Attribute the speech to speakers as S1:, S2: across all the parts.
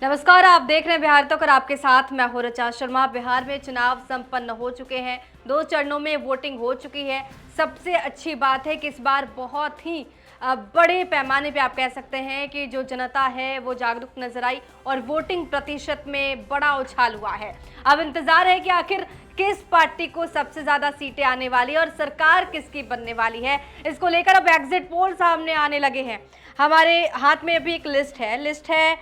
S1: नमस्कार, आप देख रहे हैं बिहार तक और आपके साथ मैं हूं ऋचा शर्मा। बिहार में चुनाव संपन्न हो चुके हैं, 2 चरणों में वोटिंग हो चुकी है। सबसे अच्छी बात है कि इस बार बहुत ही बड़े पैमाने पे आप कह सकते हैं कि जो जनता है वो जागरूक नजर आई और वोटिंग प्रतिशत में बड़ा उछाल हुआ है। अब इंतजार है कि आखिर किस पार्टी को सबसे ज्यादा सीटें आने वाली है और सरकार किसकी बनने वाली है। इसको लेकर अब एग्जिट पोल सामने आने लगे हैं। हमारे हाथ में अभी एक लिस्ट है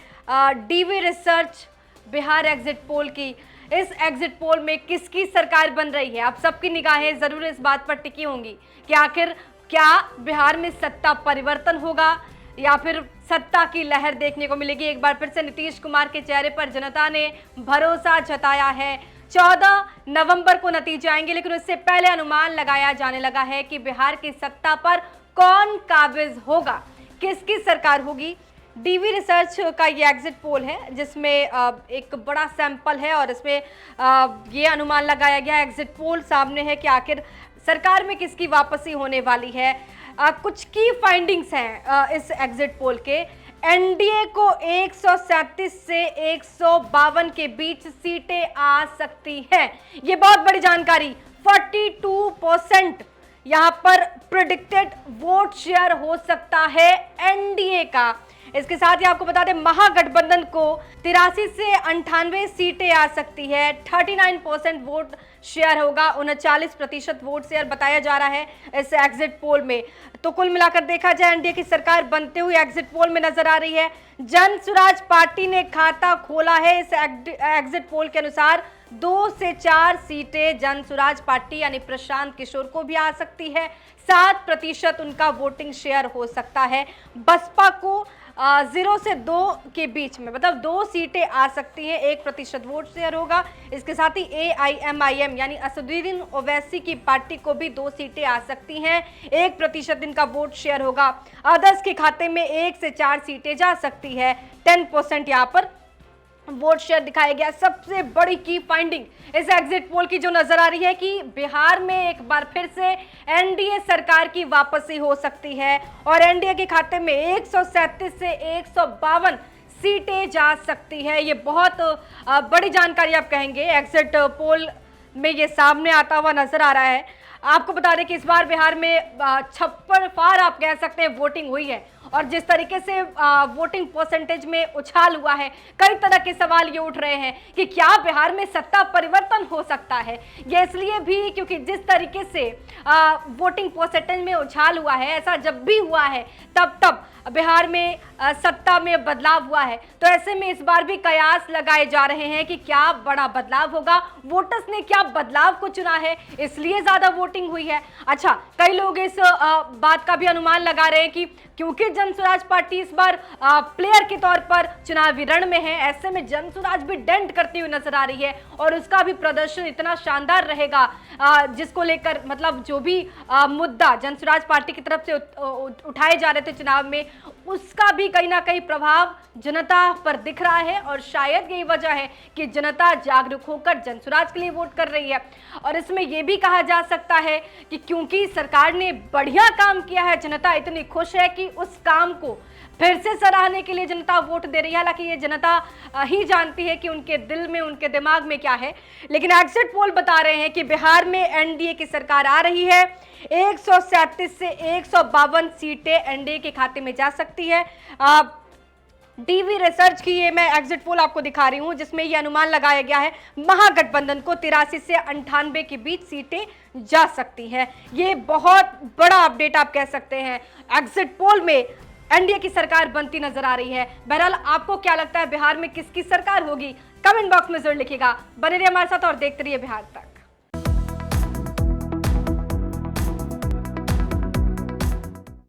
S1: DV research Bihar exit poll की। इस एग्जिट पोल में किसकी सरकार बन रही है, आप सबकी निगाहें जरूर इस बात पर टिकी होंगी कि आखिर क्या बिहार में सत्ता परिवर्तन होगा या फिर सत्ता की लहर देखने को मिलेगी। एक बार फिर से नीतीश कुमार के चेहरे पर जनता ने भरोसा जताया है। 14 नवंबर को नतीजे आएंगे, लेकिन उससे पहले अनुमान लगाया जाने लगा है कि बिहार की सत्ता पर कौन काबिज होगा, किसकी सरकार होगी। डीवी रिसर्च का ये एग्जिट पोल है जिसमें एक बड़ा सैंपल है और इसमें ये अनुमान लगाया गया। एग्जिट पोल सामने है कि आखिर सरकार में किसकी वापसी होने वाली है। कुछ की फाइंडिंग्स हैं इस एग्जिट पोल के। एनडीए को 137 से 152 के बीच सीटें आ सकती हैं। ये बहुत बड़ी जानकारी। 42% यहाँ पर प्रेडिक्टेड वोट शेयर हो सकता है एनडीए का। इसके साथ ही आपको बता दें महागठबंधन को 83 से 98 सीटें आ सकती है। 39% वोट शेयर होगा, 39% वोट शेयर बताया जा रहा है इस एग्जिट पोल में। तो कुल मिलाकर देखा जाए एनडीए की सरकार बनते हुए एग्जिट पोल में नजर आ रही है। जन स्वराज पार्टी ने खाता खोला है। इस एग्जिट पोल के अनुसार 2 से 4 सीटें जन स्वराज पार्टी यानी प्रशांत किशोर को भी आ सकती है। 7% उनका वोटिंग शेयर हो सकता है। बसपा को 0 से 2 के बीच में, मतलब 2 सीटें आ सकती हैं, 1% वोट शेयर होगा। इसके साथ ही AIMIM यानी असदुद्दीन ओवैसी की पार्टी को भी 2 सीटें आ सकती हैं, 1% इनका वोट शेयर होगा। अदर्स के खाते में 1 से 4 सीटें जा सकती है। 10% यहाँ पर वोट शेयर दिखाया गया। सबसे बड़ी की फाइंडिंग इस एग्जिट पोल की जो नजर आ रही है कि बिहार में एक बार फिर से एनडीए सरकार की वापसी हो सकती है और एनडीए के खाते में 137 से 152 सीटें जा सकती है। ये बहुत बड़ी जानकारी आप कहेंगे एग्जिट पोल में ये सामने आता हुआ नजर आ रहा है। आपको बता दें कि इस बार बिहार में 56% आप कह सकते हैं वोटिंग हुई है और जिस तरीके से वोटिंग परसेंटेज में उछाल हुआ है, कई तरह के सवाल ये उठ रहे हैं कि क्या बिहार में सत्ता परिवर्तन हो सकता है। ये इसलिए भी क्योंकि जिस तरीके से वोटिंग परसेंटेज में उछाल हुआ है, ऐसा जब भी हुआ है तब बिहार में सत्ता में बदलाव हुआ है। तो ऐसे में इस बार भी कयास लगाए जा रहे हैं कि क्या बड़ा बदलाव होगा, वोटर्स ने क्या बदलाव को चुना है इसलिए ज्यादा वोटिंग हुई है। अच्छा, कई लोग इस बात का भी अनुमान लगा रहे हैं कि क्योंकि जन स्वराज पार्टी इस बार प्लेयर के तौर पर चुनावी रण में है, ऐसे में जन स्वराज भी डेंट करती हुई नजर आ रही है और उसका भी प्रदर्शन इतना शानदार रहेगा जिसको लेकर मतलब जो भी मुद्दा जन स्वराज पार्टी की तरफ से उठाए जा रहे थे चुनाव में, उसका भी कहीं ना कहीं प्रभाव जनता पर दिख रहा है और शायद यही वजह है कि जनता जागरूक होकर जन स्वराज के लिए वोट कर रही है। और इसमें यह भी कहा जा सकता है कि क्योंकि सरकार ने बढ़िया काम किया है, जनता इतनी खुश है कि उस काम को फिर से सराहने के लिए जनता वोट दे रही है। हालांकि ये जनता ही जानती है कि उनके दिल में, उनके दिमाग में क्या है, लेकिन एग्जिट पोल बता रहे हैं कि बिहार में एनडीए की सरकार आ रही है। 137 से 152 सीटें एनडीए के खाते में जा सकती है। डीवी रिसर्च की ये मैं एग्जिट पोल आपको दिखा रही हूं जिसमें ये अनुमान लगाया गया है महागठबंधन को 83 से 98 के बीच सीटें जा सकती हैं। ये बहुत बड़ा अपडेट आप कह सकते हैं। एग्जिट पोल में एनडीए की सरकार बनती नजर आ रही है। बहरहाल आपको क्या लगता है बिहार में किसकी सरकार होगी, कमेंट बॉक्स में जरूर लिखिएगा। बने रहिए हमारे साथ और देखते रहिए बिहार तक।